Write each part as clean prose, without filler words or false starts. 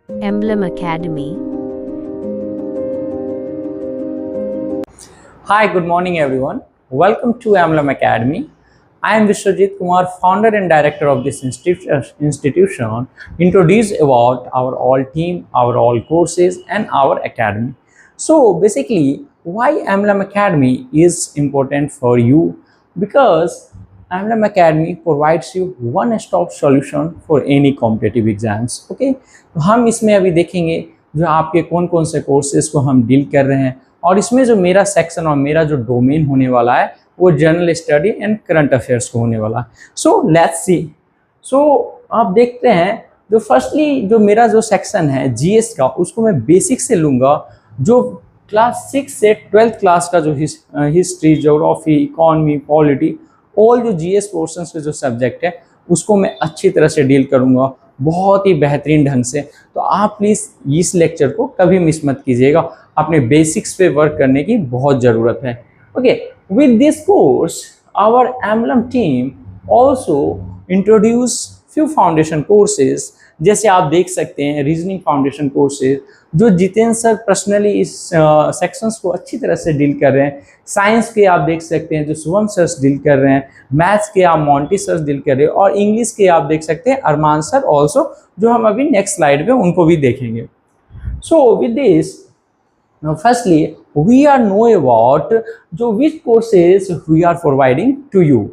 Emblem Academy. Hi, good morning everyone. Welcome to Emblem Academy. I am Vishwajit Kumar, founder and director of this institution, introduce about our all team, our all courses and our academy. So basically, why Emblem Academy is important for you? Because Emblem Academy provides you one-stop solution for any competitive exams. Okay, तो हम इसमें अभी देखेंगे जो आपके कौन कौन से कोर्सेज को हम डील कर रहे हैं, और इसमें जो मेरा सेक्शन और मेरा जो डोमेन होने वाला है वो general study and current affairs को होने वाला है। So let's see. सो आप देखते हैं जो फर्स्टली जो मेरा जो सेक्शन है जीएस का, उसको मैं बेसिक से लूँगा। जो क्लास 6 से 12th क्लास का जो history, geography, economy, polity, all जो जीएस पोर्शंस के जो सब्जेक्ट है उसको मैं अच्छी तरह से डील करूँगा, बहुत ही बेहतरीन ढंग से। तो आप प्लीज़ इस लेक्चर को कभी मिस मत कीजिएगा, अपने बेसिक्स पे वर्क करने की बहुत ज़रूरत है। Okay, with this course our emblem team also introduce few foundation courses. जैसे आप देख सकते हैं रीजनिंग फाउंडेशन कोर्सेज जो जितेंद्र सर पर्सनली इस सेक्शंस को अच्छी तरह से डील कर रहे हैं। साइंस के आप देख सकते हैं जो शुभम सर डील कर रहे हैं, मैथ्स के आप मोंटी सर डील कर रहे हैं, और इंग्लिश के आप देख सकते हैं अरमान सर ऑल्सो, जो हम अभी नेक्स्ट स्लाइड में उनको भी देखेंगे। So with this firstly we are know about जो which courses we are providing to you.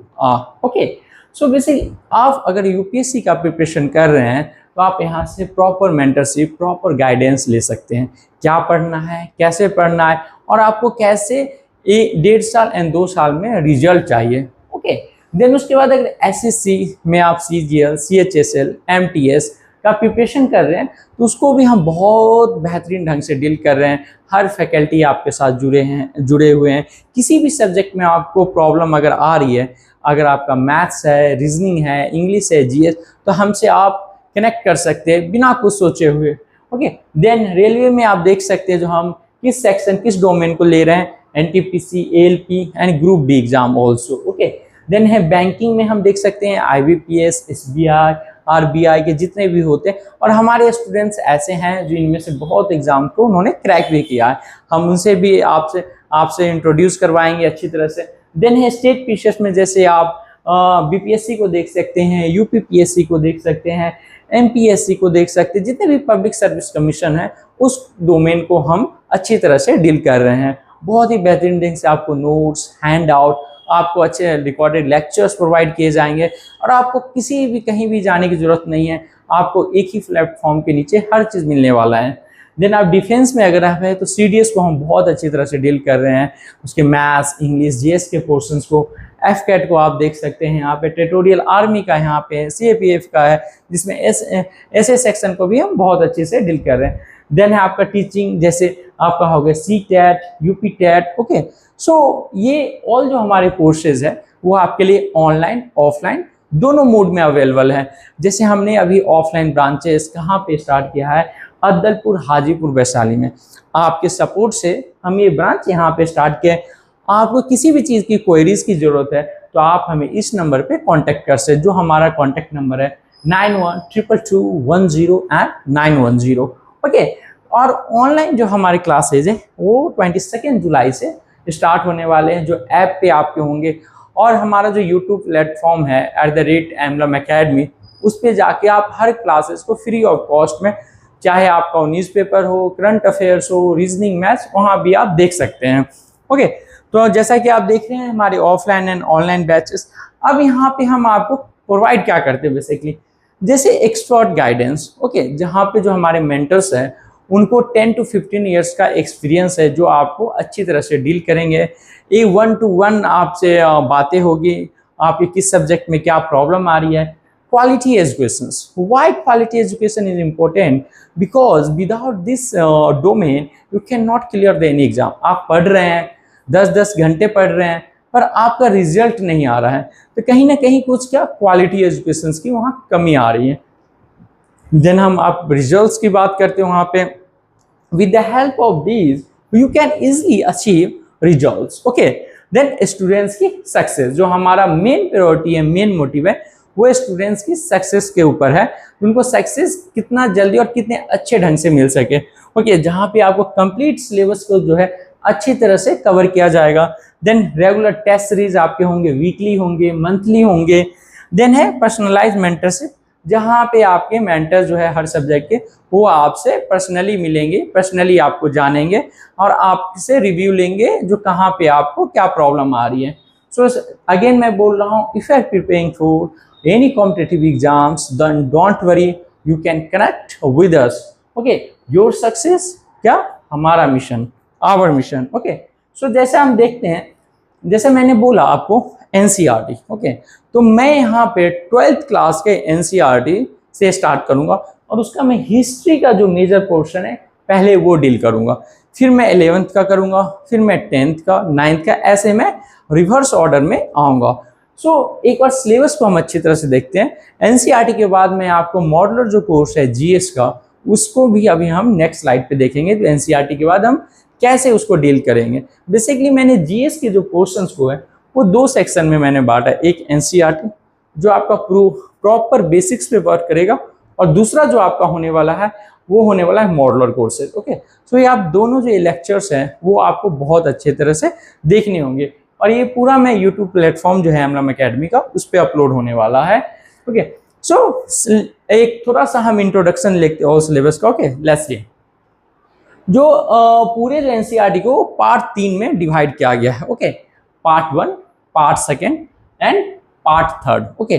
Okay, so basically आप अगर यूपीएससी का प्रिपरेशन कर रहे हैं तो आप यहाँ से प्रॉपर मेंटरशिप, प्रॉपर गाइडेंस ले सकते हैं, क्या पढ़ना है, कैसे पढ़ना है, और आपको कैसे 1.5 साल एंड 2 साल में रिजल्ट चाहिए। ओके, देन उसके बाद अगर एसएससी में आप सीजीएल, सीएचएसएल, एमटीएस का प्रिपरेशन कर रहे हैं तो उसको भी हम बहुत बेहतरीन ढंग से डील कर रहे हैं। हर फैकल्टी आपके साथ जुड़े हुए हैं। किसी भी सब्जेक्ट में आपको प्रॉब्लम अगर आ रही है, अगर आपका मैथ्स है, रीजनिंग है, इंग्लिश है, जीएस, तो हमसे आप कनेक्ट कर सकते हैं बिना कुछ सोचे हुए। ओके, देन रेलवे में आप देख सकते हैं जो हम किस सेक्शन, किस डोमेन को ले रहे हैं, NTPC, ALP and group B exam also. Okay, then है बैंकिंग में हम देख सकते हैं आईबीपीएस, एसबीआई, आरबीआई के जितने भी होते हैं, और हमारे स्टूडेंट्स ऐसे हैं जो इनमें से बहुत एग्जाम को उन्होंने क्रैक भी किया है। हम उनसे भी आपसे इंट्रोड्यूस करवाएंगे अच्छी तरह से। देन है स्टेट पीसीएस में जैसे आप बीपीएससी को देख सकते हैं, यूपीपीएससी को देख सकते हैं, एमपीएससी को देख सकते हैं, जितने भी पब्लिक सर्विस कमीशन है उस डोमेन को हम अच्छी तरह से डील कर रहे हैं। बहुत ही बेहतरीन ढंग से आपको नोट्स, हैंड आउट, आपको अच्छे रिकॉर्डेड लेक्चर्स प्रोवाइड किए जाएंगे, और आपको किसी भी कहीं भी जाने की जरूरत नहीं है। आपको एक ही प्लेटफॉर्म के नीचे हर चीज़ मिलने वाला है। देन आप डिफेंस में अगर आप हैं तो सीडीएस को हम बहुत अच्छी तरह से डील कर रहे हैं, उसके मैथ्स, इंग्लिश, जीएस के पोर्शंस को। एफकेट को आप देख सकते हैं यहाँ पे, टेरिटोरियल आर्मी का यहाँ पे, सीएपीएफ का है, जिसमें ऐसे सेक्शन को भी हम बहुत अच्छे से डील कर रहे हैं। देन है आपका टीचिंग, जैसे आपका हो गया C TET, UP TET. Okay, so ये ऑल जो हमारे कोर्सेज है वो आपके लिए ऑनलाइन, ऑफलाइन दोनों मोड में अवेलेबल है। जैसे हमने अभी ऑफलाइन ब्रांचेस कहाँ पे स्टार्ट किया है, अदलपुर, हाजीपुर, वैशाली में। आपके सपोर्ट से हम ये ब्रांच यहाँ पे स्टार्ट किए। आपको किसी भी चीज़ की क्वेरीज की जरूरत है तो आप हमें इस नंबर पे कांटेक्ट कर सकते, जो हमारा कांटेक्ट नंबर है 9122210910। ओके, और ऑनलाइन जो हमारे क्लासेज है वो 22 जुलाई से स्टार्ट होने वाले हैं, जो ऐप पे आपके होंगे। और हमारा जो यूट्यूब प्लेटफॉर्म है @एम्बलम अकेडमी, उस पर जाके आप हर क्लासेस को फ्री ऑफ कॉस्ट में, चाहे आपका न्यूज़पेपर हो, करंट अफेयर्स हो, रीजनिंग, मैथ्स, वहाँ भी आप देख सकते हैं। ओके, तो जैसा कि आप देख रहे हैं हमारे ऑफलाइन एंड ऑनलाइन बैचेस। अब यहाँ पे हम आपको प्रोवाइड क्या करते हैं बेसिकली, जैसे एक्सपर्ट गाइडेंस। ओके, जहाँ पे जो हमारे मेंटर्स हैं उनको 10 to 15 ईयर्स का एक्सपीरियंस है, जो आपको अच्छी तरह से डील करेंगे। ये 1-to-1 आपसे बातें होगी, आपके किस सब्जेक्ट में क्या प्रॉब्लम आ रही है। Quality educations, why quality education is important, because without this domain you can not clear the any exam. आप पढ़ रहे हैं, 10-10 घंटे पढ़ रहे हैं, पर आपका रिजल्ट नहीं आ रहा है, तो कहीं ना कहीं कुछ क्या क्वालिटी एजुकेशंस की वहाँ कमी आ रही है। देन हम आप रिजल्ट्स की बात करते हैं, वहाँ पे with the help of these you can easily achieve results. Okay, then students की सक्सेस, जो हमारा मेन प्रायोरिटी है, मेन मोटिव है, वो स्टूडेंट्स की सक्सेस के ऊपर है, उनको सक्सेस कितना जल्दी और कितने अच्छे ढंग से मिल सके। ओके, जहाँ पे आपको कंप्लीट सिलेबस को जो है अच्छी तरह से कवर किया जाएगा। देन रेगुलर टेस्ट सीरीज आपके होंगे, वीकली होंगे, मंथली होंगे। देन है पर्सनलाइज मेंटरशिप, जहाँ पे आपके मेंटर जो है हर सब्जेक्ट के वो आपसे पर्सनली मिलेंगे, पर्सनली आपको जानेंगे और आपसे रिव्यू लेंगे जो कहाँ पे आपको क्या प्रॉब्लम आ रही है। सो अगेन मैं बोल रहा हूँ, if you are preparing for any competitive exams then don't worry, you can connect with us. Okay, your success क्या, हमारा mission, our mission. Okay, so जैसे हम देखते हैं, जैसे मैंने बोला आपको एनसीईआरटी। ओके, तो मैं यहाँ पे 12th क्लास के एनसीईआरटी से स्टार्ट करूंगा और उसका मैं हिस्ट्री का जो मेजर पोर्शन है पहले वो डील करूंगा, फिर मैं 11th का करूंगा, फिर मैं 10th का, 9th का, ऐसे मैं रिवर्स ऑर्डर में आऊँगा। सो एक बार सिलेबस को हम अच्छी तरह से देखते हैं। एनसीईआरटी के बाद मैं आपको मॉडलर जो कोर्स है जीएस का, उसको भी अभी हम नेक्स्ट स्लाइड पे देखेंगे। तो एनसीईआरटी के बाद हम कैसे उसको डील करेंगे। बेसिकली मैंने जीएस के जो क्वेश्चंस को है वो 2 सेक्शन में मैंने बांटा है। एक एनसीईआरटी जो आपका प्रॉपर बेसिक्स पे वर्क करेगा और दूसरा जो आपका होने वाला है वो होने वाला है मॉडलर कोर्सेज। ओके, सो ये आप दोनों जो लेक्चर्स हैं वो आपको बहुत अच्छे तरह से देखने होंगे और ये पूरा मैं यूट्यूब प्लेटफॉर्म जो है एमएलएम एकेडमी का उस पर अपलोड होने वाला है। ओके, सो एक थोड़ा सा हम इंट्रोडक्शन लेते हैं सिलेबस का। Okay, let's see. जो पूरे एनसीईआरटी को पार्ट 3 में डिवाइड किया गया है। Okay, part 1, part 2 and part 3। Okay,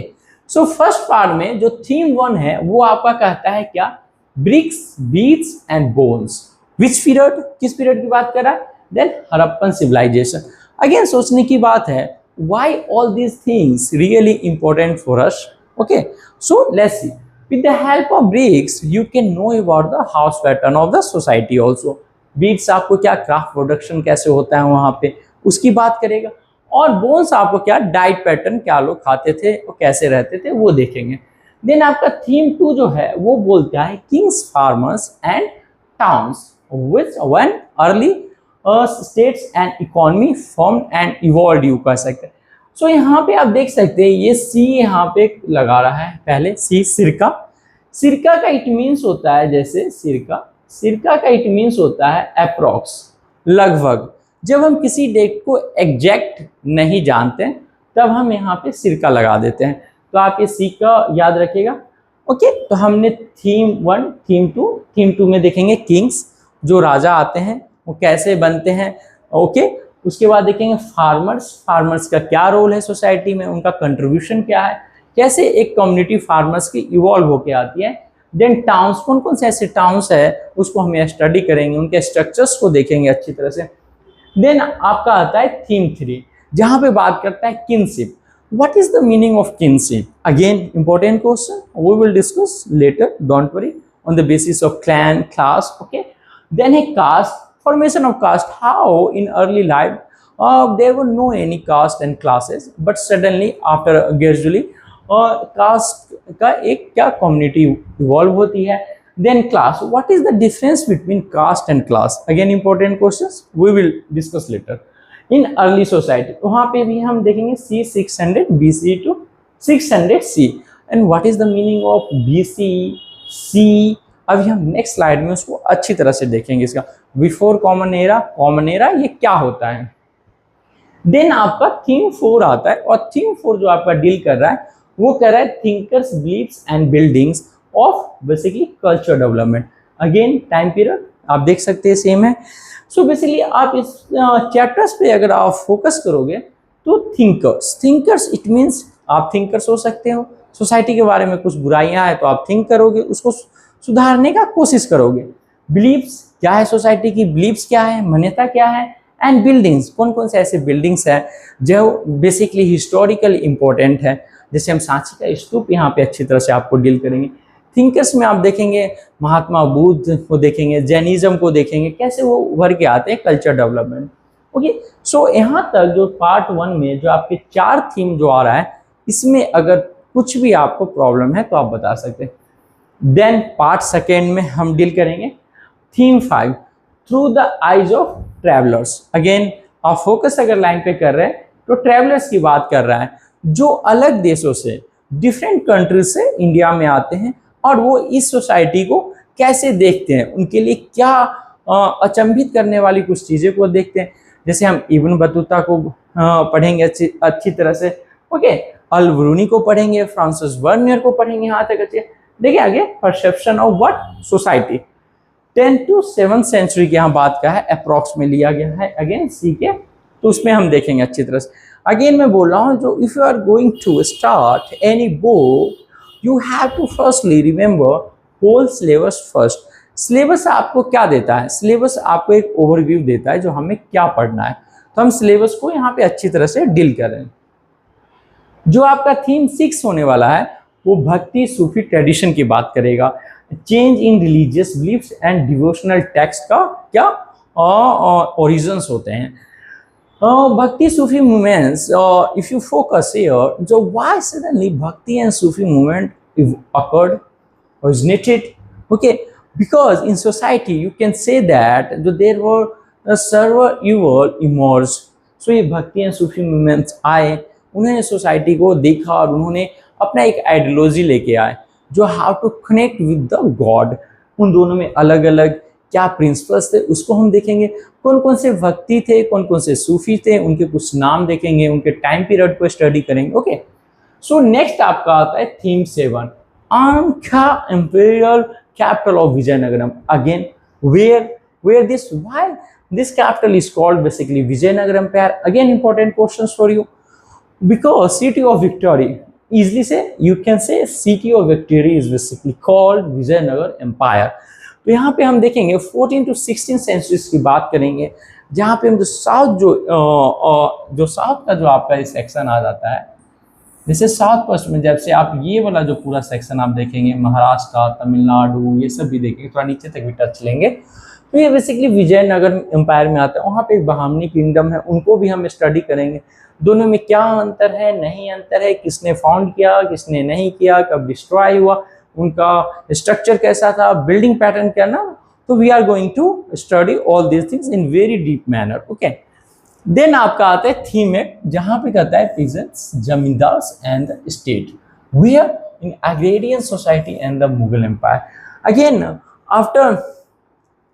so first part में जो थीम 1 है वो आपका कहता है क्या, bricks, beads and bones. Which period, किस पीरियड की बात कर रहा है, देन हड़प्पन सिविलाइजेशन। अगेन सोचने की बात है, why all these things really important for us. Okay, so let's see. With the help of bricks, you can know about the house pattern of the society also. Bricks आपको क्या craft production कैसे होता है वहाँ पे उसकी बात करेगा और बोन्स आपको क्या डाइट पैटर्न, क्या लोग खाते थे और कैसे रहते थे वो देखेंगे। देन आपका थीम 2 जो है वो बोलता है Kings, farmers and towns which one early states and economy form and evolve, you कह सकते हैं। सो यहाँ पे आप देख सकते हैं ये सी यहाँ पे लगा रहा है, पहले सी सिरका। सिरका का इट मीन्स होता है, जैसे सिरका का इट मीन्स होता है अप्रोक्स, लगभग। जब हम किसी डेट को एग्जैक्ट नहीं जानते तब हम यहाँ पे सिरका लगा देते हैं। तो आप ये सी का याद रखिएगा। ओके, तो हमने थीम 1, थीम 2 में देखेंगे किंग्स, जो राजा आते हैं वो कैसे बनते हैं। ओके, उसके बाद देखेंगे फार्मर्स का क्या रोल है सोसाइटी में, उनका कंट्रीब्यूशन क्या है, कैसे एक कम्युनिटी फार्मर्स की इवॉल्व होके आती है। देन टाउन्स, कौन कौन से ऐसे टाउन्स है उसको हम स्टडी करेंगे, उनके स्ट्रक्चर्स को देखेंगे अच्छी तरह से। देन आपका आता है थीम 3, जहाँ पे बात करता है kinship. What is the meaning of kinship, again important question, we will discuss later, don't worry, on the basis of clan, class. Okay, then है caste, formation of caste. How in early life there were no any caste and classes, but suddenly after gradually caste का एक क्या community evolve होती है। Then class, what is the difference between caste and class, again important questions, we will discuss later. In early society वहाँ पे भी हम देखेंगे C 600 BC to 600 C, and what is the meaning of BC C, अभी हम next slide में उसको अच्छी तरह से देखेंगे। इसका बिफोर कॉमन एरा ये क्या होता है। देन आपका थीम 4 आता है और थीम 4 जो आपका डील कर रहा है वो कर रहा है thinkers, beliefs and buildings of basically culture development. Again time period आप देख सकते हैं सेम है। सो बेसिकली आप इस चैप्टर्स पे अगर आप फोकस करोगे तो थिंकर्स इट मीन्स आप थिंकर्स हो सकते हो, सोसाइटी के बारे में कुछ बुराइयां हैं तो आप थिंक करोगे, उसको सुधारने का कोशिश करोगे। बिलीव्स क्या है, सोसाइटी की बिलीव्स क्या है, मान्यता क्या है। एंड बिल्डिंग्स, कौन कौन से ऐसे बिल्डिंग्स हैं जो बेसिकली हिस्टोरिकली इंपॉर्टेंट है, जैसे हम सांची का स्तूप यहाँ पे अच्छी तरह से आपको डील करेंगे। थिंकर्स में आप देखेंगे महात्मा बुद्ध को देखेंगे, जैनिज्म को देखेंगे, कैसे वो उभर के आते हैं कल्चर डेवलपमेंट। ओके, सो यहाँ तक जो पार्ट 1 में जो आपके 4 थीम जो आ रहा है, इसमें अगर कुछ भी आपको प्रॉब्लम है तो आप बता सकते हैं। देन पार्ट 2 में हम डील करेंगे theme 5, through the eyes of travellers. Again आप फोकस अगर लाइन पे कर रहे हैं तो ट्रैवलर्स की बात कर रहा है, जो अलग देशों से डिफरेंट कंट्रीज से इंडिया में आते हैं और वो इस सोसाइटी को कैसे देखते हैं, उनके लिए क्या अचंभित करने वाली कुछ चीज़ें को देखते हैं। जैसे हम इब्न बतूता को पढ़ेंगे अच्छी तरह से, ओके, अल ब्रूनी को पढ़ेंगे, फ्रांसिस बर्नियर को पढ़ेंगे, यहाँ तक अच्छे। देखिए आगे, perception of what society 10 to 7th century की यहाँ बात का है, अप्रॉक्स में लिया गया है अगेन सी के, तो उसमें हम देखेंगे अच्छी तरह से। अगेन मैं बोल रहा हूँ, जो if you are going to start any book you have to firstly remember whole syllabus first. Syllabus आपको क्या देता है? सिलेबस आपको एक ओवरव्यू देता है जो हमें क्या पढ़ना है, तो हम सिलेबस को यहाँ पे अच्छी तरह से डील करें। जो आपका थीम 6 होने वाला है वो भक्ति सूफी ट्रेडिशन की बात करेगा। Change in religious beliefs and devotional text का क्या ओरिजिन्स होते हैं। Bhakti Sufi movements, if you focus here, जो why suddenly bhakti and Sufi movement occurred, originated, okay, because in society you can say that there were several evil emerged. So ये भक्ति and Sufi movements आए, उन्होंने society को देखा और उन्होंने अपना एक आइडियोलॉजी लेके आए जो how to connect with the god. उन दोनों में अलग अलग क्या प्रिंसिपल्स थे उसको हम देखेंगे। कौन कौन से भक्ति थे, कौन कौन से सूफी थे, उनके कुछ नाम देखेंगे, उनके टाइम पीरियड को स्टडी करेंगे। ओके, सो नेक्स्ट आपका आता है थीम 7, आंखा imperial capital of Vijayanagaram. Again where this, why this capital is called basically Vijayanagara Empire? Again important questions for you, because city of victory, easily say you can say city of victory is basically called Vijayanagar Empire। तो यहाँ पे हम देखेंगे 14 to 16 centuries की बात करेंगे, जहाँ पे हम जो साउथ जो साउथ का जो आपका इस सेक्शन आ जाता है, जैसे साउथ वेस्ट में जब से आप ये वाला जो पूरा सेक्शन आप देखेंगे, महाराष्ट्र, तमिलनाडु, ये सब भी देखेंगे, थोड़ा नीचे तक भी टच लेंगे, तो ये बेसिकली विजयनगर एम्पायर में आता है। वहाँ पे एक बहामनी किंगडम है, उनको भी हम स्टडी करेंगे। दोनों में क्या अंतर है, नहीं अंतर है, किसने फाउंड किया, किसने नहीं किया, कब डिस्ट्रॉय हुआ, उनका स्ट्रक्चर कैसा था, बिल्डिंग पैटर्न क्या ना। तो we are going to study all these things in very deep manner. Okay, then आपका आता है थीम 8, जहाँ पे कहता है peasants, zamindars and the state, where in agrarian society and the Mughal empire. Again after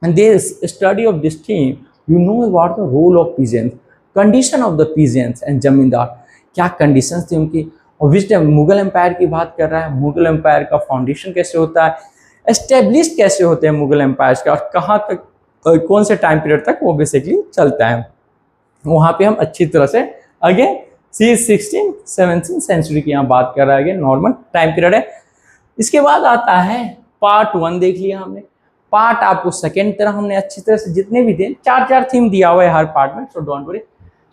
this study of this theme, you know about the role of peasants, condition of the peasants and जमींदार, क्या conditions थी उनकी। और विच Mughal empire की बात कर रहा है, मुगल एम्पायर का फाउंडेशन कैसे होता है, एस्टेब्लिश कैसे होते हैं मुगल एम्पायर का, और कहाँ तक, कौन से टाइम पीरियड तक वो बेसिकली चलता है। वहाँ पे हम अच्छी तरह से अगेन 16 17 सेंचुरी की यहाँ बात कर रहा है, नॉर्मल टाइम पीरियड है। इसके बाद आता है पार्ट 1 देख लिया हमने, पार्ट आपको सेकेंड तरह हमने अच्छी तरह से जितने भी थे 4 थीम दिया हुआ है हर पार्ट में, सो डोंट वरी।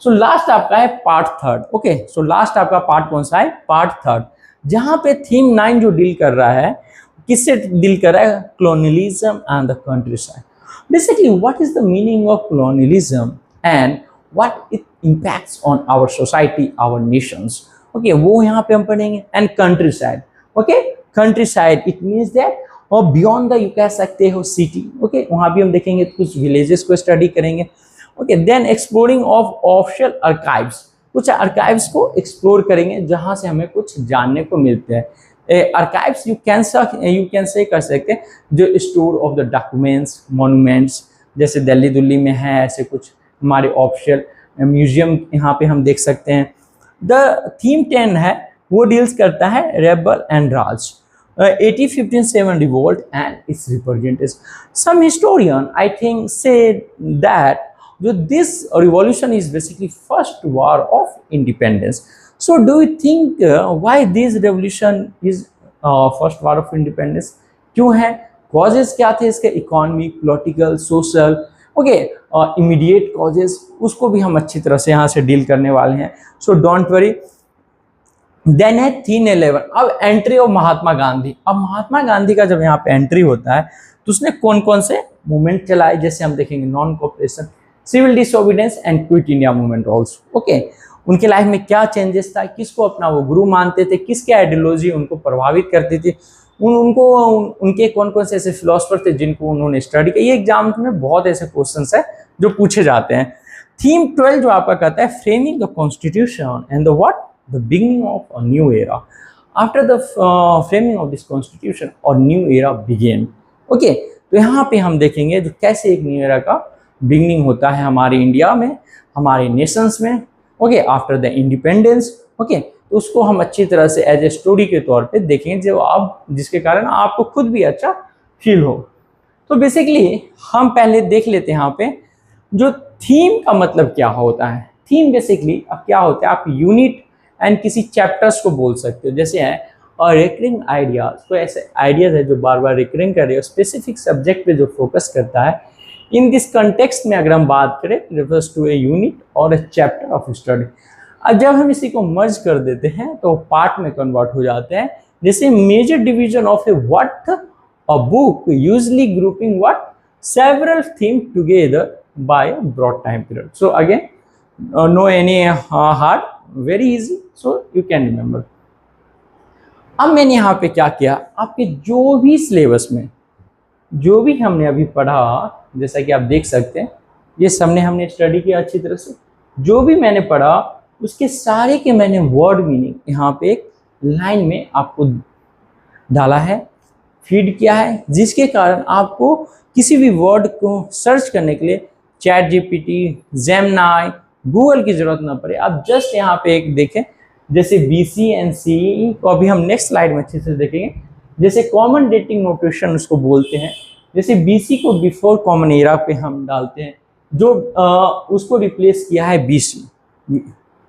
सो लास्ट आपका है पार्ट 3। ओके, सो लास्ट आपका पार्ट कौन सा है, पार्ट 3, जहाँ पे थीम 9 जो डील कर रहा है, किससे डील कर रहा है, colonialism and the countryside। Basically what is the meaning of colonialism and what it impacts on our society, our nations। okay, वो यहाँ पे हम पढ़ेंगे। and countryside, okay, countryside it means that और बियॉन्ड द, यू कह सकते हो city. Okay, वहाँ भी हम देखेंगे, कुछ विलेजेस को स्टडी करेंगे। Okay, then exploring of official archives, कुछ आर्काइव्स को एक्सप्लोर करेंगे जहाँ से हमें कुछ जानने को मिलते हैं। आर्काइव्स यू कैन से कर सकते हैं जो store of the documents, monuments, जैसे दिल्ली में है, ऐसे कुछ हमारे ऑफिशियल म्यूजियम यहाँ पे हम देख सकते हैं। द थीम 10 है, वो डील्स करता है rebel and Raj, 1857 revolt and its representatives। Some historian I think said that this revolution is basically first war of independence। So do you think why this revolution is first war of independence? क्यों है, causes क्या थे इसके, economic, political, social, okay, immediate causes, उसको भी हम अच्छी तरह से यहाँ से डील करने वाले हैं। So don't worry। देन है थीम 11, अब एंट्री ऑफ महात्मा गांधी। अब महात्मा गांधी का जब यहाँ पे एंट्री होता है तो उसने कौन कौन से मूवमेंट चलाए, जैसे हम देखेंगे non cooperation, civil disobedience and quit India movement also. Okay, उनके लाइफ में क्या चेंजेस था, किसको अपना वो गुरु मानते थे, किसके आइडियोलॉजी उनको प्रभावित करती थी, उनके कौन कौन से ऐसे फिलोसफर थे जिनको उन्होंने स्टडी किया। ये एग्जाम में बहुत ऐसे क्वेश्चन है जो पूछे जाते हैं। थीम 12 जो आपका कहता है framing the constitution and the what, the beginning of a new era। After the framing of this constitution और न्यू एरा बिगेन। ओके, तो यहाँ पे हम देखेंगे जो कैसे एक न्यू एरा का बिगनिंग होता है हमारे इंडिया में, हमारे नेशंस में। Okay, after the independence. Okay, तो उसको हम अच्छी तरह से एज ए स्टोरी के तौर पे देखेंगे, जो आप जिसके कारण आपको खुद भी अच्छा फील हो। तो बेसिकली हम पहले देख लेते हैं यहाँ पे जो थीम का मतलब क्या होता है। थीम बेसिकली क्या होता है, आप यूनिट एंड किसी चैप्टर्स को बोल सकते हो, जैसे है और रिकरिंग आइडियाज, तो ऐसे आइडियाज है जो बार बार रिकरिंग कर रहे हो, स्पेसिफिक सब्जेक्ट पे जो फोकस करता है। इन दिस कंटेक्स्ट में अगर हम बात करें, रिफर्स टू ए यूनिट और ए चैप्टर ऑफ स्टडी। अब जब हम इसी को मर्ज कर देते हैं तो पार्ट में कन्वर्ट हो जाते हैं, जैसे major division of a what a book usually grouping what several theme together by a broad time period. So again no any hard, very easy, so you can remember. अब मैंने यहाँ पे क्या किया, आपके जो भी सिलेबस में जो भी हमने अभी पढ़ा, जैसा कि आप देख सकते हैं ये सबने हमने स्टडी किया अच्छी तरह से, जो भी मैंने पढ़ा उसके सारे के मैंने वर्ड मीनिंग यहाँ पे एक लाइन में आपको डाला है, फीड किया है, जिसके कारण आपको किसी भी वर्ड को सर्च करने के लिए चैट जीपीटी, जेमिनी, गूगल की जरूरत ना पड़े। आप जस्ट यहाँ पे एक देखें, जैसे बीसी एंड सीई को अभी हम नेक्स्ट स्लाइड में अच्छे से देखेंगे, जैसे कॉमन डेटिंग नोटेशन उसको बोलते हैं। जैसे बीसी को बिफोर कॉमन एरा पे हम डालते हैं, जो उसको रिप्लेस किया है बीसी,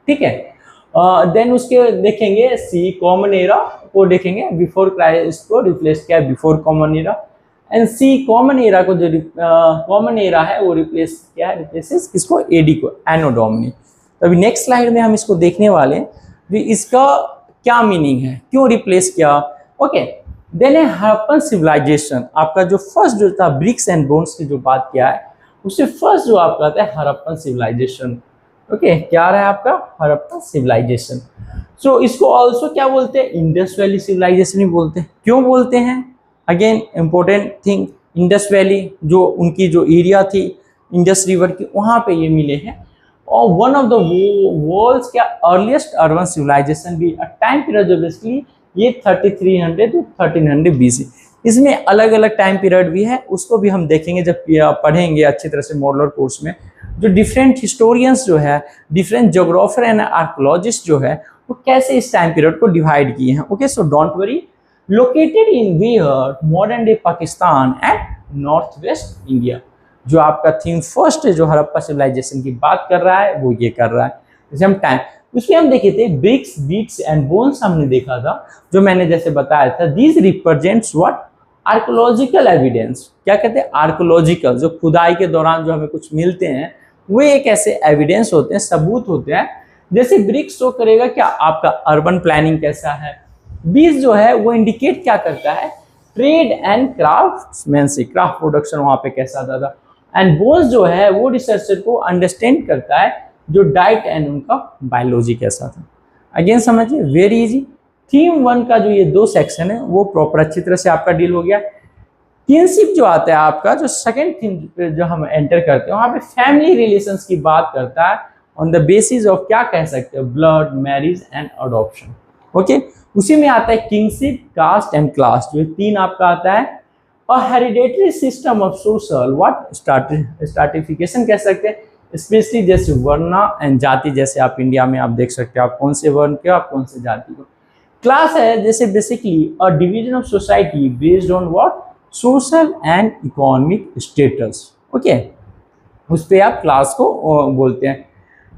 ठीक है। देन उसके देखेंगे सी कॉमन एरा को देखेंगे, बिफोर क्राइस्ट को रिप्लेस किया है before common era, and C common era को जो कॉमन एरा है वो रिप्लेस किया है, रिप्लेसेस इसको एडी को, एनो डोमिनी। तो अभी नेक्स्ट स्लाइड में हम इसको देखने वाले हैं भी इसका क्या मीनिंग है, क्यों रिप्लेस किया। ओके, देन है हड़प्पन सिविलाइजेशन, आपका जो फर्स्ट जो था ब्रिक्स एंड बोन्स की जो बात किया है, उससे फर्स्ट जो आपका आता है हड़प्पन सिविलाइजेशन। ओके, क्या आ रहा है आपका हड़प्पन सिविलाइजेशन। सो इसको ऑल्सो क्या बोलते हैं, इंडस वैली सिविलाइजेशन ही बोलते हैं। क्यों बोलते हैं, again important thing, Indus valley जो उनकी जो एरिया थी इंडस रिवर की, वहाँ पे ये मिले हैं। और वन ऑफ द वर्ल्ड्स क्या अर्लीस्ट अर्बन सिविलाइजेशन भी, टाइम पीरियड जो बेसिकली ये 3300 to 1300 BC। इसमें अलग अलग टाइम पीरियड भी है, उसको भी हम देखेंगे जब पढ़ेंगे अच्छी तरह से मॉडलर कोर्स में। जो डिफरेंट हिस्टोरियंस जो है, डिफरेंट जोग्राफर एंड आर्कोलॉजिस्ट जो है, वो कैसे इस टाइम पीरियड को डिवाइड किए हैं। Okay, so don't worry, located in where modern day Pakistan and north west India. जो आपका थीम फर्स्ट है जो हड़प्पा सिविलाइजेशन की बात कर रहा है वो ये कर रहा है। जैसे हम टाइम उसमें हम देखे थे ब्रिक्स, बीट्स एंड बोन्स हमने देखा था, जो मैंने जैसे बताया था, these represents what archaeological evidence. क्या कहते हैं, आर्कोलॉजिकल, जो खुदाई के दौरान जो हमें कुछ मिलते हैं वो एक ऐसे एविडेंस होते हैं, सबूत होते हैं। जैसे ब्रिक्स शो करेगा क्या आपका अर्बन प्लानिंग कैसा है, बीज जो है वो इंडिकेट क्या करता है, trade and craftsmanship, craft production वहाँ पे कैसा था। एंड बोन्स जो है वो रिसर्चर को अंडरस्टैंड करता है जो डाइट एंड उनका बायोलॉजी कैसा था। अगेन समझिए, वेरी इजी। थीम 1 का जो ये 2 सेक्शन है वो प्रॉपर अच्छी तरह से आपका डील हो गया। किनशिप जो आता है आपका, जो सेकंड थीम पे जो हम एंटर करते हैं, वहाँ पे फैमिली रिलेशंस की बात करता है ऑन द बेसिस ऑफ क्या कह सकते हो, blood, marriage and adoption. Okay, उसी में आता है किंगशिप, कास्ट एंड क्लास, जो 3 आपका आता है। और hereditary system of social what stratification कह सकते हैं, स्पेशली जैसे वर्ण एंड जाति, जैसे आप इंडिया में आप देख सकते हो आप कौन से वर्ण के, आप कौन से जाति को। क्लास है जैसे basically a division of society based on what social and economic status. Okay, उस पर आप क्लास को बोलते हैं।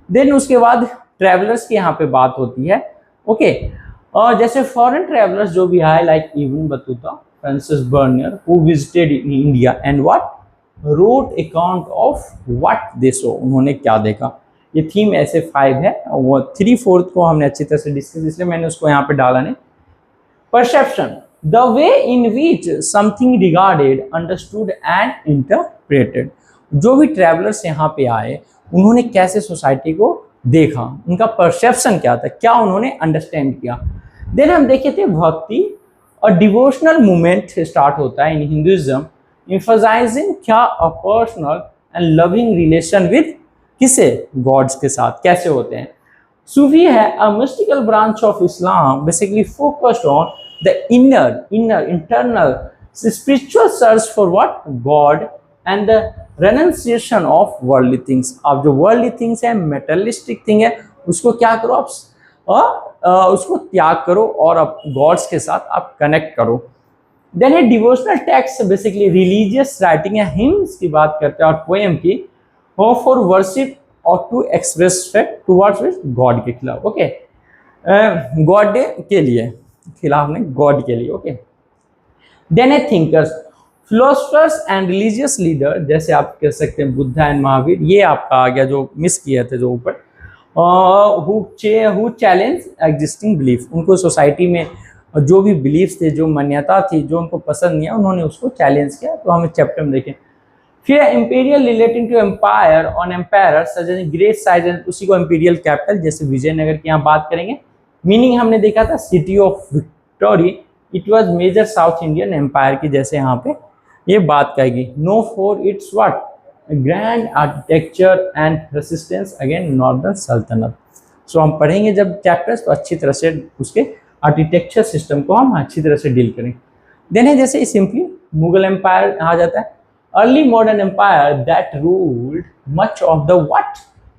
देन उसके बाद ट्रैवलर्स की यहाँ पे बात होती है। ओके, और जैसे फॉरेन ट्रैवलर्स जो भी आए, like Ibn Battuta, Francis Bernier, who visited in India and what wrote account of what they saw, उन्होंने क्या देखा। ये थीम ऐसे 5 है, वो 3/4 को हमने अच्छी तरह से डिस्कस, इसलिए मैंने उसको यहाँ पे डाला नहीं। Perception, the way in which something regarded, understood and interpreted. जो भी ट्रैवलर्स यहाँ पे आए उन्होंने कैसे सोसाइटी को देखा, उनका परसेप्शन क्या था, क्या उन्होंने अंडरस्टैंड किया। देन हम देखे थे भक्ति और डिवोशनल मूवमेंट स्टार्ट होता है इन हिंदुइज्म, emphasizing क्या a personal and loving relation with किसे, गॉड्स के साथ कैसे होते हैं। Sufi है a mystical branch of Islam, basically focused on the internal spiritual search for what God and the renunciation of worldly things. अब जो worldly things है, materialistic thing है, उसको क्या करो आप, उसको त्याग करो और अब गॉड्स के साथ आप कनेक्ट करो। देन है devotional text, basically religious writing या हिम्स की बात करते हैं और पोएम की, फॉर वर्शिप और to express respect towards god के खिलाफ। ओके, गॉड के लिए खिलाफ नहीं, गॉड के लिए। ओके, देन है thinkers, philosophers and religious leader, जैसे आप कह सकते हैं बुद्धा एंड महावीर, ये आपका आ गया जो मिस किए थे जो ऊपर, हु चैलेंज एग्जिस्टिंग बिलीफ, उनको सोसाइटी में जो भी बिलीफ्स थे, जो मान्यता थी, जो उनको पसंद नहीं है, उन्होंने उसको चैलेंज किया। तो हम इस चैप्टर में देखें। फिर imperial relating to empire on empire such as great size, उसी को इंपीरियल कैपिटल, जैसे विजयनगर की यहाँ बात करेंगे। मीनिंग हमने देखा था city of victory, it was major south Indian empire की, जैसे यहाँ पे ये बात कहेगी। No for its what grand architecture and resistance against northern सल्तनत। सो हम पढ़ेंगे जब चैप्टर्स तो अच्छी तरह से उसके आर्किटेक्चर सिस्टम को हम अच्छी तरह से डील करें। देन है जैसे सिंपली मुगल एम्पायर आ जाता है, early modern empire that ruled much of the what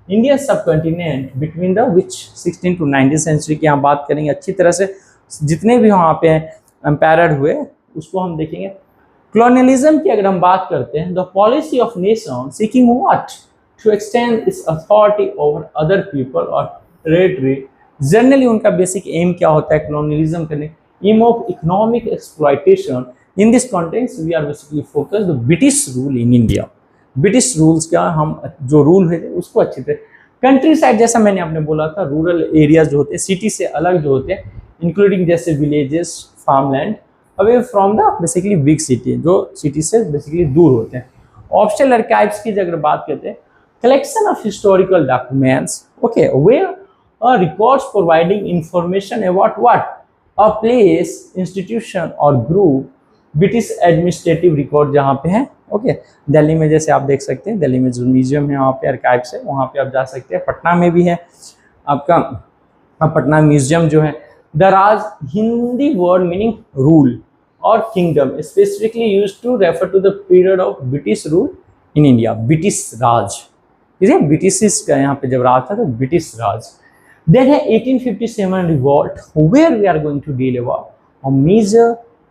Indian subcontinent between the which 16 to 19 century की यहाँ बात करेंगे अच्छी तरह से, जितने भी वहाँ पे एम्पायर हुए उसको हम देखेंगे। कॉलोनियलिज्म की अगर हम बात करते हैं, the policy of nation seeking what to extend its authority over other people और टेरिटरी। जनरली उनका बेसिक एम क्या होता है कॉलोनियलिज्म करने, aim of economic exploitation. In this context we are basically focused British rule in India. British rules का हम जो rule है उसको अच्छी तरह, कंट्री साइड जैसा मैंने आपने बोला था, रूरल एरियाज जो होते हैं सिटी से अलग जो होते हैं, इंक्लूडिंग जैसे villages, farmland, away from the basically big city, जो सिटी से बेसिकली दूर होते हैं। ऑफिशियल आर्काइव्स की अगर बात करते हैं, collection of historical documents, okay, where records providing information about what a place, institution और group, ब्रिटिश एडमिनिस्ट्रेटिव रिकॉर्ड जहाँ पे है। ओके, दिल्ली में जैसे आप देख सकते हैं, दिल्ली में जो म्यूजियम है वहाँ पे आर्काइव्स है, वहाँ पे आप जा सकते हैं। पटना में भी है आपका पटना म्यूजियम जो है। The Raj, Hindi word meaning rule और kingdom, specifically use to refer to the period of British rule in India. British Raj, British का यहाँ पे जब राज था तो ब्रिटिश राज। Then है 1857 revolt, where we are going to deal about a major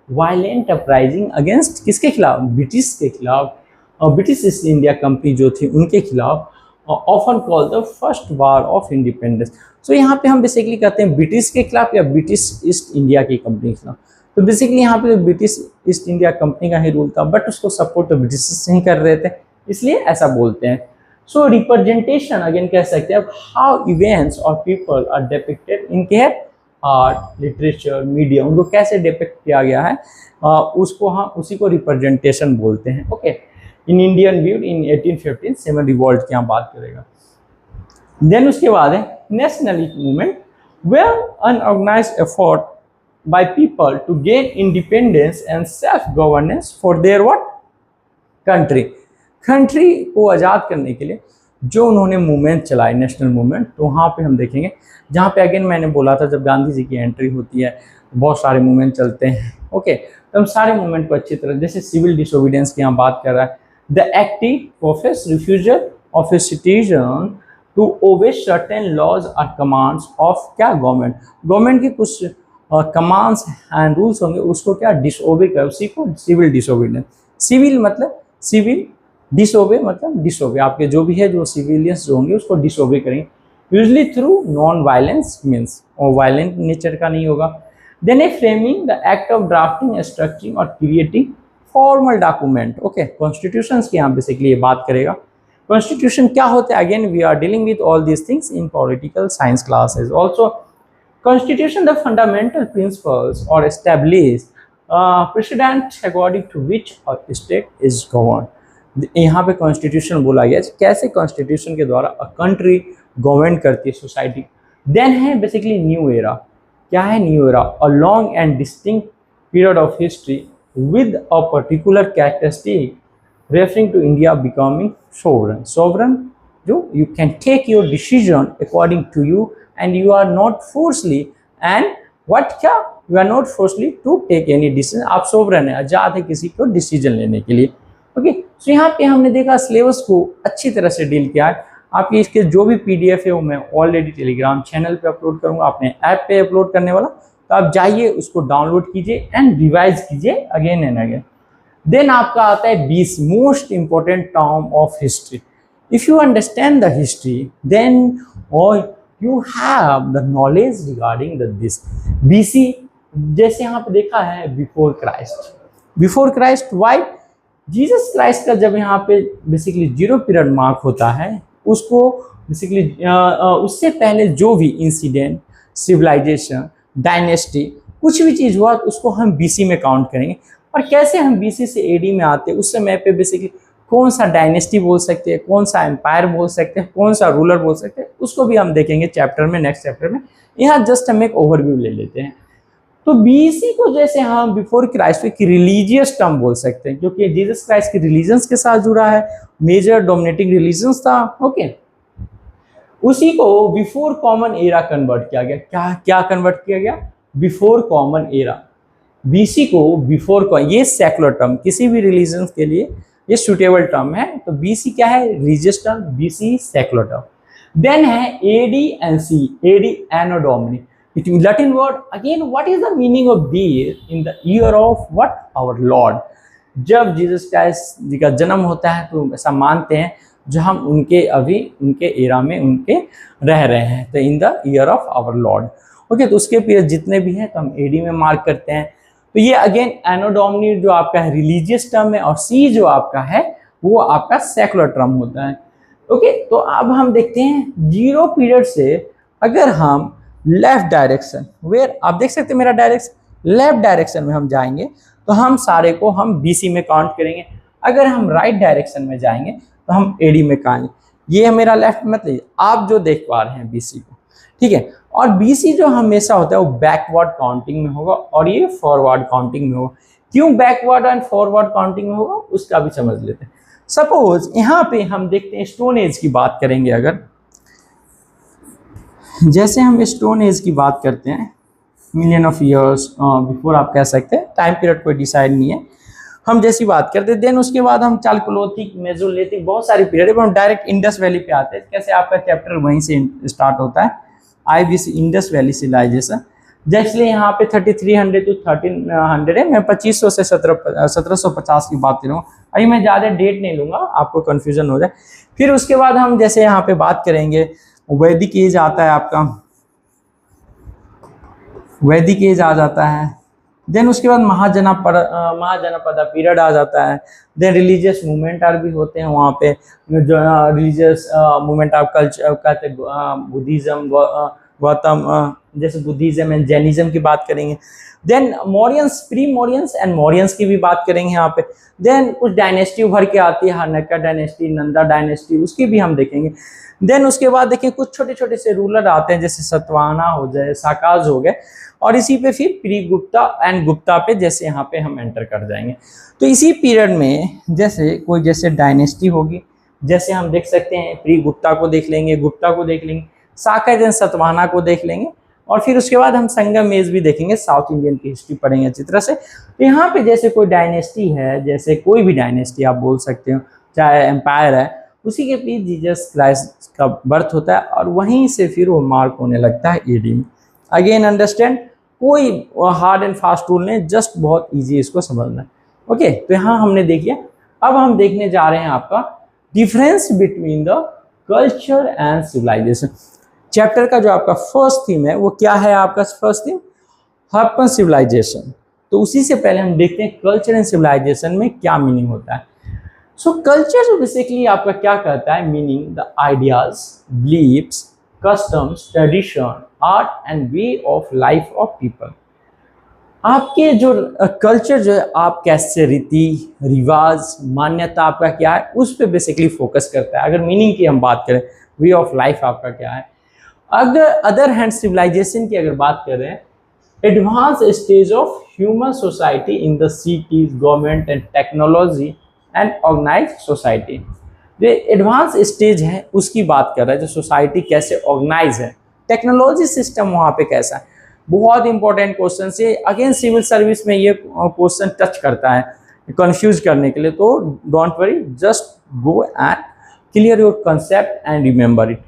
violent uprising against किसके खिलाफ, ब्रिटिश के खिलाफ, और ब्रिटिश ईस्ट इंडिया कंपनी जो थी उनके खिलाफ, often called the first war of independence. So यहाँ पे हम बेसिकली कहते हैं ब्रिटिश के खिलाफ या ब्रिटिश ईस्ट इंडिया की कंपनी के खिलाफ। तो बेसिकली यहाँ पे ब्रिटिश ईस्ट इंडिया कंपनी का ही रूल था, बट उसको सपोर्ट तो ब्रिटिश से ही कर रहे थे, इसलिए ऐसा बोलते हैं। सो रिप्रेजेंटेशन अगेन कह सकते हैं हाउ इवेंट्स और people are depicted in care, art, literature, media, उनको कैसे डिपिक्ट किया गया है, उसको हम उसी को रिप्रेजेंटेशन बोलते हैं। Okay, in Indian view in 1857 revolt की हम बात करेगा। देन उसके बाद है nationalist movement, where unorganized effort by people to gain independence and self governance for their what country. Country को आज़ाद करने के लिए जो उन्होंने मूवमेंट चलाई, नेशनल मूवमेंट, तो वहाँ पे हम देखेंगे जहाँ पे अगेन मैंने बोला था जब गांधी जी की एंट्री होती है बहुत सारे मूवमेंट चलते हैं। ओके, तो हम सारे मूवमेंट को अच्छी तरह, जैसे सिविल डिसोबीडियंस की यहाँ बात कर रहा है, the active profess refusal of a citizen to obey certain laws और कमांड्स ऑफ क्या गवर्नमेंट, गवर्नमेंट की कुछ कमांड्स एंड रूल्स होंगे उसको क्या डिसओबे कर, उसी को सिविल डिसोबीडियंस। सिविल मतलब सिविल, डिसओबे मतलब डिसओबे, आपके जो भी है जो सिविलियंस जो होंगे उसको डिसओबे करेंगे, usually through non violence means, और वायलेंट नेचर का नहीं होगा। Then a framing the act of drafting, structuring और creating formal document. Okay, constitutions की यहाँ बेसिकली ये बात करेगा। कॉन्स्टिट्यूशन क्या होता है, again we are dealing with all these things in political science classes also. Constitution the fundamental principles और establish president according to which a state is govern. यहाँ पे कॉन्स्टिट्यूशन बोला गया कैसे कॉन्स्टिट्यूशन के द्वारा अ कंट्री गवर्नमेंट करती है सोसाइटी। देन है बेसिकली न्यू एरा, क्या है new era, a long and distinct period of history with a particular characteristic referring to India becoming sovereign. Sovereign जो you can take your decision according to you and you are not forcely and what क्या you are not forcely to take any decision, आप sovereign है, आजाद है किसी को decision लेने के लिए। ओके, सो यहाँ पे हमने देखा सिलेबस को अच्छी तरह से डील किया है। आपके इसके जो भी पीडीएफ है वो मैं ऑलरेडी टेलीग्राम चैनल पे अपलोड करूँगा, अपने ऐप पे अपलोड करने वाला, तो आप जाइए उसको डाउनलोड कीजिए एंड रिवाइज कीजिए अगेन एंड अगेन। देन आपका आता है 20 most important term of history. If you understand the history then और you have the knowledge regarding the this. BC जैसे यहाँ पे देखा है before Christ, before Christ why Jesus Christ का जब यहाँ पे बेसिकली 0 पीरियड मार्क होता है, उसको बेसिकली उससे पहले जो भी इंसिडेंट, सिविलाइजेशन, डायनेस्टी, कुछ भी चीज़ हुआ उसको हम बीसी में काउंट करेंगे। और कैसे हम बीसी से एडी में आते हैं, उस समय पे बेसिकली कौन सा डायनेस्टी बोल सकते हैं, कौन सा एम्पायर बोल सकते हैं, कौन सा रूलर बोल सकते हैं, उसको भी हम देखेंगे चैप्टर में, नेक्स्ट चैप्टर में। यहाँ जस्ट हम एक ओवरव्यू ले लेते हैं। तो बीसी को जैसे हम बिफोर क्राइस्ट की रिलीजियस टर्म बोल सकते हैं, क्योंकि जीसस क्राइस्ट के रिलीजन्स के साथ जुड़ा है, मेजर डोमिनेटिंग रिलीजन्स था। ओके, उसी को बिफोर कॉमन एरा कन्वर्ट किया गया। क्या क्या कन्वर्ट किया गया? Before common era. बीसी को बिफोर, ये सेकुलर टर्म, किसी भी रिलीजन के लिए ये सुटेबल टर्म है। तो बीसी क्या है? Religious term, BC secular term. Then है AD and C, AD anno domini, it Latin word. Again what is the meaning of this? In the year of what? Our lord. जब Jesus Christ ji का जन्म होता है तो ऐसा मानते हैं जो हम उनके अभी उनके एरा में उनके रह रहे हैं, तो in the year of our lord. Okay, तो उसके पीरियड जितने भी हैं तो हम एडी में मार्क करते हैं। तो ये अगेन एनो डोमिनी जो आपका है रिलीजियस टर्म है, और सी जो आपका है वो आपका सेकुलर टर्म होता है। ओके, तो अब हम देखते हैं 0 पीरियड से अगर हम लेफ्ट डायरेक्शन, वेयर आप देख सकते हैं मेरा डायरेक्शन लेफ्ट डायरेक्शन में हम जाएंगे तो हम सारे को हम बीसी में काउंट करेंगे। अगर हम राइट डायरेक्शन में जाएंगे तो हम एडी में काउंट। ये है मेरा लेफ्ट, मतलब आप जो देख पा रहे हैं बीसी को, ठीक है। और बीसी जो हमेशा होता है वो बैकवर्ड काउंटिंग में होगा और ये फॉरवर्ड काउंटिंग में होगा। क्यों बैकवर्ड एंड फॉरवर्ड काउंटिंग में होगा उसका भी समझ लेते हैं। सपोज यहाँ पे हम देखते हैं स्टोन एज की बात करेंगे। अगर जैसे हम स्टोन एज की बात करते हैं, मिलियन ऑफ ईयर्स बिफोर आप कह सकते हैं, टाइम पीरियड कोई डिसाइड नहीं है, हम जैसी बात करते हैं। देन उसके बाद हम चालकोलिथिक, मेसोलिथिक, बहुत सारी पीरियड है, हम डायरेक्ट इंडस वैली पे आते हैं। कैसे आपका चैप्टर वहीं से स्टार्ट होता है, आईबीसी इंडस वैली सिविलाइजेशन। जैसे यहाँ पे 3300 to 1300 है, मैं 2500 से 1750 की बात करूँगा। अभी मैं ज़्यादा डेट नहीं लूँगा, आपको कन्फ्यूजन हो जाए। फिर उसके बाद हम जैसे यहाँ पे बात करेंगे वैदिक एज आता है, आपका वैदिक एज आ जाता है। देन उसके बाद महाजनपद पीरियड आ जाता है। देन रिलीजियस मूवमेंट आर भी होते हैं वहाँ पे, जो रिलीजियस मूवमेंट आप कल्चर कहते हैं, बुद्धिज्म, गौतम, जैसे बुद्धिज्म एंड जैनिज्म की बात करेंगे। Then Mauryans, pre Mauryans and Mauryans की भी बात करेंगे यहाँ पे। देन कुछ डायनेस्टी उभर के आती है, हनक्का डायनेस्टी, नंदा डायनेस्टी, उसकी भी हम देखेंगे। देन उसके बाद देखिए कुछ छोटे छोटे से रूलर आते हैं, जैसे सतवाहना हो जाए, साकाज हो गए, और इसी पे फिर प्री गुप्ता एंड गुप्ता पे जैसे यहाँ पे हम एंटर कर जाएंगे। तो इसी पीरियड में जैसे कोई जैसे डायनेस्टी होगी, जैसे हम देख सकते हैं प्री गुप्ता को देख लेंगे, गुप्ता को देख लेंगे, साकाज एंड सतवाहना को देख लेंगे, और फिर उसके बाद हम संगम एज भी देखेंगे, साउथ इंडियन की हिस्ट्री पढ़ेंगे अच्छी तरह से। तो यहाँ पे जैसे कोई डायनेस्टी है, जैसे कोई भी डायनेस्टी आप बोल सकते हो, चाहे एम्पायर है, उसी के बीच जीसस क्राइस्ट का बर्थ होता है और वहीं से फिर वो मार्क होने लगता है एडी में। अगेन अंडरस्टैंड, कोई हार्ड एंड फास्ट रूल नहीं, जस्ट बहुत इजी इसको समझना है। ओके, तो यहाँ हमने देख लिया। अब हम देखने जा रहे हैं आपका difference between the culture and civilization. Chapter का जो आपका फर्स्ट थीम है वो क्या है? आपका फर्स्ट थीम हड़प्पन सिविलाइजेशन। तो उसी से पहले हम देखते हैं कल्चर एंड सिविलाइजेशन में क्या मीनिंग होता है। सो कल्चर बेसिकली आपका क्या कहता है? Meaning the ideas, beliefs, customs, tradition, art and way of life of people. आपके जो कल्चर जो है, आप कैसे रीति रिवाज, मान्यता आपका क्या है, उस पर बेसिकली फोकस करता है। अगर मीनिंग की हम बात करें, वे ऑफ लाइफ आपका क्या है। अगर अदर हैंड सिविलाइजेशन की अगर बात करें, advance stage of human society in the cities, government and technology and organize society. जो एडवांस स्टेज है उसकी बात कर रहा है, जो सोसाइटी कैसे ऑर्गेनाइज है, टेक्नोलॉजी सिस्टम वहाँ पे कैसा है, बहुत इंपॉर्टेंट क्वेश्चन से। अगेन सिविल सर्विस में ये क्वेश्चन टच करता है कंफ्यूज करने के लिए, तो don't worry, just go and clear your concept and remember it.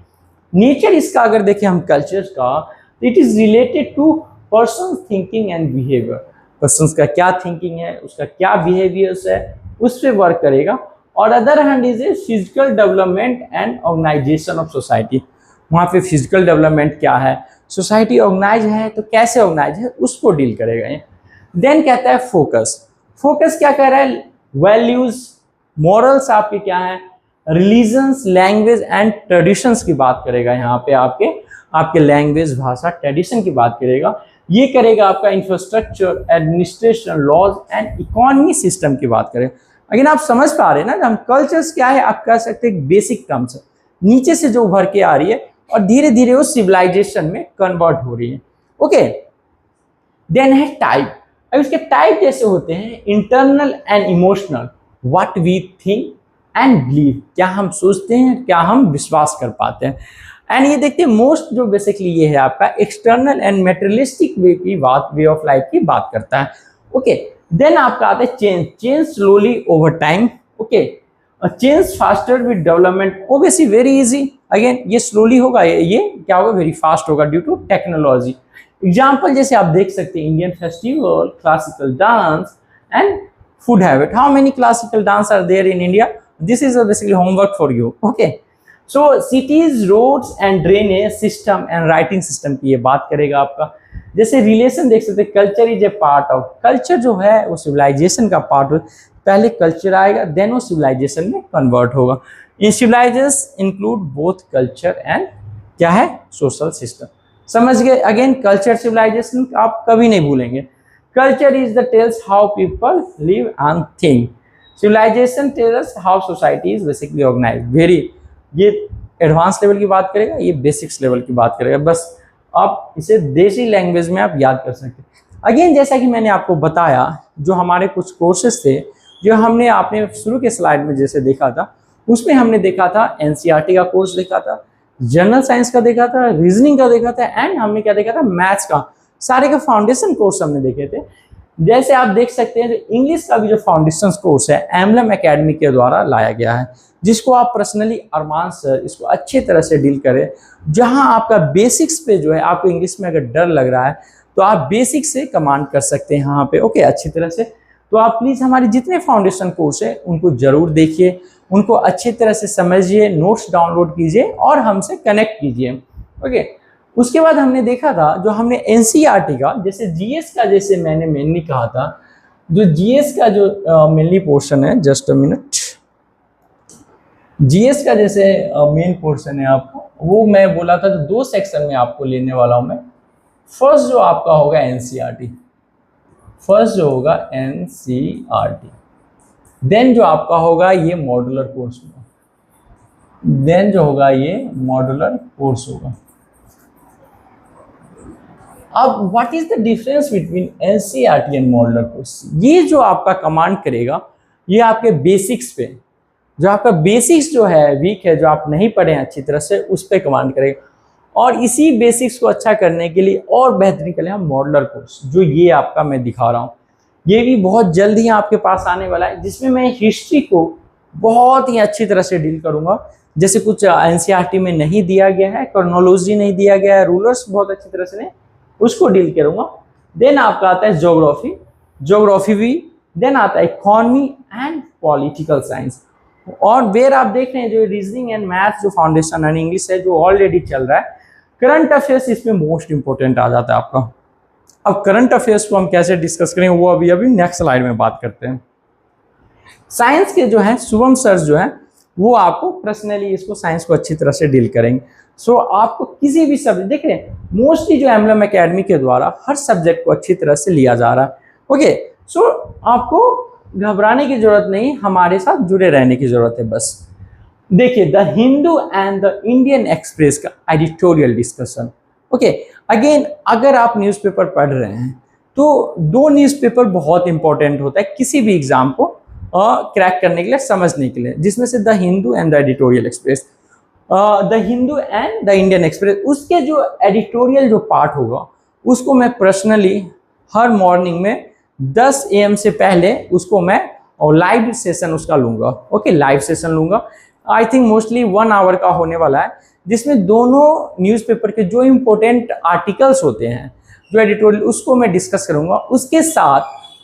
Nature इसका अगर देखें हम कल्चर का, it is related to person thinking and behaviour. Person का क्या थिंकिंग है, उसका क्या बिहेवियर्स है, उस पर वर्क करेगा। और other hand is a physical development and organization of society. वहाँ पे फिजिकल डेवलपमेंट क्या है, सोसाइटी ऑर्गेनाइज है तो कैसे ऑर्गेनाइज है, उसको डील करेगा ये। देन कहता है फोकस। फोकस क्या कह रहा है, वैल्यूज, मॉरल्स आपके क्या है, रिलीजन्स, लैंग्वेज एंड ट्रेडिशंस की बात करेगा। यहाँ पे आपके लैंग्वेज, भाषा, ट्रेडिशन की बात करेगा। ये करेगा आपका infrastructure, administration, laws and economy system की बात करें। अगर आप समझ पा रहे हैं ना, हम कल्चर्स क्या है, आप कह सकते हैं बेसिक टर्म्स है, नीचे से जो उभर के आ रही है और धीरे धीरे वो सिविलाइजेशन में कन्वर्ट हो रही है। ओके, देन है टाइप। अब इसके टाइप जैसे होते हैं internal and emotional, what we think and believe, क्या हम सोचते हैं, क्या हम विश्वास कर पाते हैं। एंड ये देखते हैं मोस्ट जो बेसिकली ये है आपका एक्सटर्नल एंड मेटेरियलिस्टिक वे की बात, वे ऑफ लाइफ की बात करता है। ओके, देन आपका आता है change. Change slowly over time. Okay, change faster with development, obviously very easy. Again ये स्लोली होगा, ये क्या होगा, वेरी फास्ट होगा ड्यू टू टेक्नोलॉजी। एग्जाम्पल जैसे आप देख सकते हैं Indian festival, classical dance and food habit. How many classical dance are there in India? This is basically homework for you. Okay, so cities, roads and drainage system and writing system की ये बात करेगा आपका। जैसे relation देख सकते हैं, culture is a part of, culture जो है वो सिविलाइजेशन का पार्ट हो। पहले कल्चर आएगा, देन वो सिविलाइजेशन में कन्वर्ट होगा। In civilization include both culture and क्या है, सोशल सिस्टम। समझ गए? अगेन कल्चर सिविलाइजेशन आप कभी नहीं भूलेंगे। Culture is the tells how people live and think, civilization tells how society is basically organized. Very, ये एडवांस लेवल की बात करेगा, ये बेसिक्स लेवल की बात करेगा। बस आप इसे देसी लैंग्वेज में आप याद कर सकते हैं। अगेन जैसा कि मैंने आपको बताया, जो हमारे कुछ कोर्सेज थे, जो हमने आपने शुरू के स्लाइड में जैसे देखा था, उसमें हमने देखा था एनसीईआरटी का कोर्स देखा था, जनरल साइंस का देखा था, रीजनिंग का देखा था, एंड हमने क्या देखा था, मैथ्स का। सारे का फाउंडेशन कोर्स हमने देखे थे। जैसे आप देख सकते हैं, इंग्लिश का भी जो फाउंडेशन कोर्स है एम्बलम एकेडमी के द्वारा लाया गया है, जिसको आप पर्सनली अरमान सर इसको अच्छी तरह से डील करें। जहां आपका बेसिक्स पे जो है, आपको इंग्लिश में अगर डर लग रहा है तो आप बेसिक से कमांड कर सकते हैं यहाँ पे। ओके, अच्छी तरह से। तो आप प्लीज़ हमारे जितने फाउंडेशन कोर्स है उनको जरूर देखिए, उनको अच्छी तरह से समझिए, नोट्स डाउनलोड कीजिए और हमसे कनेक्ट कीजिए। ओके, उसके बाद हमने देखा था, जो हमने एनसीईआरटी का, जैसे जीएस का, जैसे मैंने मेनली कहा था, जो जीएस का जो मेनली पोर्शन है, जस्ट अ मिनट, जीएस का जैसे मेन पोर्शन है आपको, वो मैं बोला था तो 2 सेक्शन में आपको लेने वाला हूं मैं। फर्स्ट जो आपका होगा एनसीईआरटी, फर्स्ट जो होगा एनसीईआरटी, देन जो आपका होगा ये मॉड्यूलर कोर्स होगा, देन जो होगा ये मॉड्यूलर कोर्स होगा। अब what is the difference between NCERT and modular course? ये जो आपका कमांड करेगा, ये आपके बेसिक्स पे, जो आपका बेसिक्स जो है वीक है, जो आप नहीं पढ़े हैं अच्छी तरह से, उस पर कमांड करेगा। और इसी बेसिक्स को अच्छा करने के लिए और बेहतरीन के लिए हम मॉड्यूलर कोर्स, जो ये आपका मैं दिखा रहा हूँ, ये भी बहुत जल्द ही आपके पास आने वाला है, जिसमें मैं हिस्ट्री को बहुत ही अच्छी तरह से डील करूँगा। जैसे कुछ एनसीईआरटी में नहीं दिया गया है, क्रोनोलॉजी नहीं दिया गया है, रूलर्स बहुत अच्छी तरह से नहीं, उसको डील करूँगा। देन आपका आता है ज्योग्राफी, ज्योग्राफी भी। देन आता है इकोनॉमी एंड पॉलिटिकल साइंस। और वेयर आप देख रहे हैं जो रीजनिंग एंड मैथ्स जो फाउंडेशन एंड इंग्लिश है जो ऑलरेडी चल रहा है, करंट अफेयर्स इसमें मोस्ट इंपोर्टेंट आ जाता है आपका। अब करंट अफेयर्स को हम कैसे डिस्कस करें वो अभी नेक्स्ट स्लाइड में बात करते हैं। साइंस के जो है शुभम सर जो है वो आपको पर्सनली इसको साइंस को अच्छी तरह से डील करेंगे। सो आपको किसी भी सब्जेक्ट देख रहे हैं, मोस्टली जो एम्बलम एकेडमी के द्वारा हर सब्जेक्ट को अच्छी तरह से लिया जा रहा है। ओके, सो आपको घबराने की जरूरत नहीं, हमारे साथ जुड़े रहने की जरूरत है बस। देखिए, the Hindu and the Indian express का एडिटोरियल डिस्कशन। ओके, अगेन अगर आप न्यूज़पेपर पढ़ रहे हैं तो 2 न्यूज़पेपर बहुत इंपॉर्टेंट होता है किसी भी एग्जाम को क्रैक करने के लिए, समझने के लिए, जिसमें से the Hindu and the editorial express. The Hindu and the Indian express, उसके जो एडिटोरियल जो पार्ट होगा उसको मैं पर्सनली हर मॉर्निंग में 10 AM से पहले उसको मैं और लाइव सेशन उसका लूँगा। ओके, लाइव सेशन लूँगा। आई थिंक मोस्टली 1 आवर का होने वाला है, जिसमें दोनों न्यूज़पेपर के जो इम्पोर्टेंट आर्टिकल्स होते हैं, जो एडिटोरियल, उसको मैं डिस्कस करूँगा। उसके साथ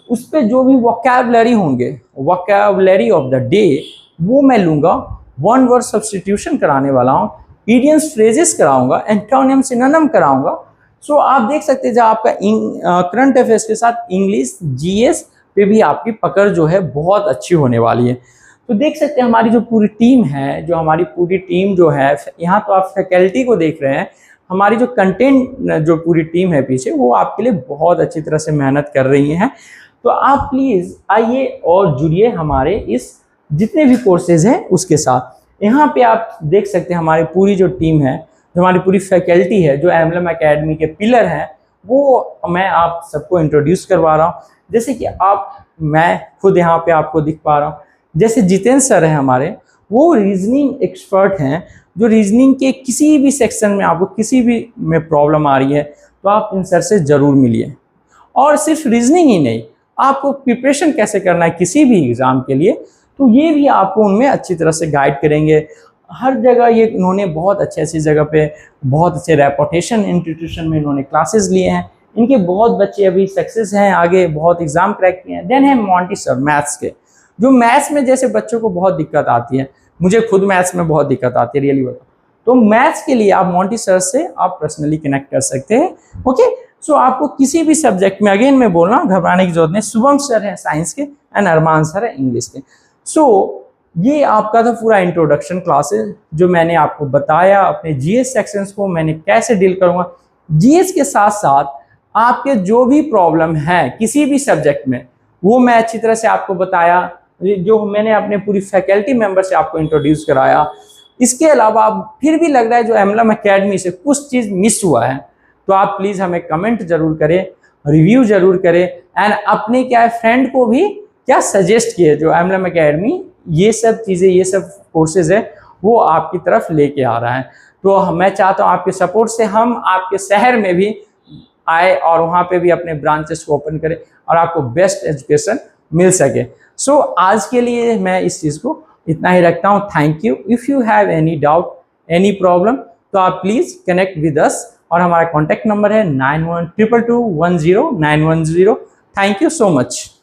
उस पर जो भी वोकैबुलरी होंगे, वोकैबुलरी ऑफ द डे, वो मैं लूँगा। 1 वर्ड सब्स्टिट्यूशन कराने वाला हूँ, इडियम्स फ्रेजेस कराऊंगा, एंटोनियम सिनोनिम कराऊंगा। सो आप देख सकते हैं, जब आपका करंट अफेयर्स के साथ इंग्लिश GS पे भी आपकी पकड़ जो है बहुत अच्छी होने वाली है। तो देख सकते हैं हमारी जो पूरी टीम है, जो है, यहाँ तो आप फैकल्टी को देख रहे हैं, हमारी जो कंटेंट जो पूरी टीम है पीछे, वो आपके लिए बहुत अच्छी तरह से मेहनत कर रही है। तो आप प्लीज़ आइए और जुड़िए हमारे इस जितने भी कोर्सेज हैं उसके साथ। यहाँ पे आप देख सकते हैं हमारी पूरी जो टीम है, जो हमारी पूरी फैकल्टी है, जो एम्बलम एकेडमी के पिलर हैं, वो मैं आप सबको इंट्रोड्यूस करवा रहा हूँ। जैसे कि मैं खुद यहाँ पे आपको दिख पा रहा हूँ। जैसे जितेंद्र सर हैं हमारे, वो रीजनिंग एक्सपर्ट हैं, जो रीजनिंग के किसी भी सेक्शन में आपको किसी भी में प्रॉब्लम आ रही है तो आप इन सर से ज़रूर मिलिए। और सिर्फ रीजनिंग ही नहीं, आपको प्रिपरेशन कैसे करना है किसी भी एग्ज़ाम के लिए, तो ये भी आपको उनमें अच्छी तरह से गाइड करेंगे। हर जगह ये इन्होंने बहुत अच्छी जगह पे, बहुत अच्छे रेपुटेशन इंस्टीट्यूशन में इन्होंने क्लासेस लिए हैं। इनके बहुत बच्चे अभी सक्सेस हैं, आगे बहुत एग्जाम क्रैक किए हैं। देन है मोंटी सर मैथ्स के, जो मैथ्स में जैसे बच्चों को बहुत दिक्कत आती है, मुझे खुद मैथ्स में बहुत दिक्कत आती है, रियली बताओ, तो मैथ्स के लिए आप मोंटी सर से आप पर्सनली कनेक्ट कर सकते हैं। ओके, सो आपको किसी भी सब्जेक्ट में, अगेन मैं बोल रहा हूँ, घबराने की जरूरत नहीं। शुभम सर है साइंस के एंड अरमान सर है इंग्लिश के। सो ये आपका था पूरा इंट्रोडक्शन क्लासेस, जो मैंने आपको बताया अपने GS सेक्शंस को मैंने कैसे डील करूँगा। GS के साथ साथ आपके जो भी प्रॉब्लम है किसी भी सब्जेक्ट में, वो मैं अच्छी तरह से आपको बताया, जो मैंने अपने पूरी फैकल्टी मेंबर से आपको इंट्रोड्यूस कराया। इसके अलावा आप फिर भी लग रहा है जो एम्बलम एकेडमी से कुछ चीज़ मिस हुआ है, तो आप प्लीज़ हमें कमेंट जरूर करें, रिव्यू जरूर करें, एंड अपने क्या फ्रेंड को भी क्या सजेस्ट किए, जो एम्बलम एकेडमी ये सब चीज़ें, ये सब कोर्सेज है, वो आपकी तरफ लेके आ रहा है। तो मैं चाहता हूँ आपके सपोर्ट से हम आपके शहर में भी आए और वहाँ पे भी अपने ब्रांचेस को ओपन करें और आपको बेस्ट एजुकेशन मिल सके। सो आज के लिए मैं इस चीज़ को इतना ही रखता हूँ। Thank you. If you have any doubt, any problem, तो आप प्लीज़ कनेक्ट विद अस, और हमारा कॉन्टैक्ट नंबर है 9122210910। Thank you so much.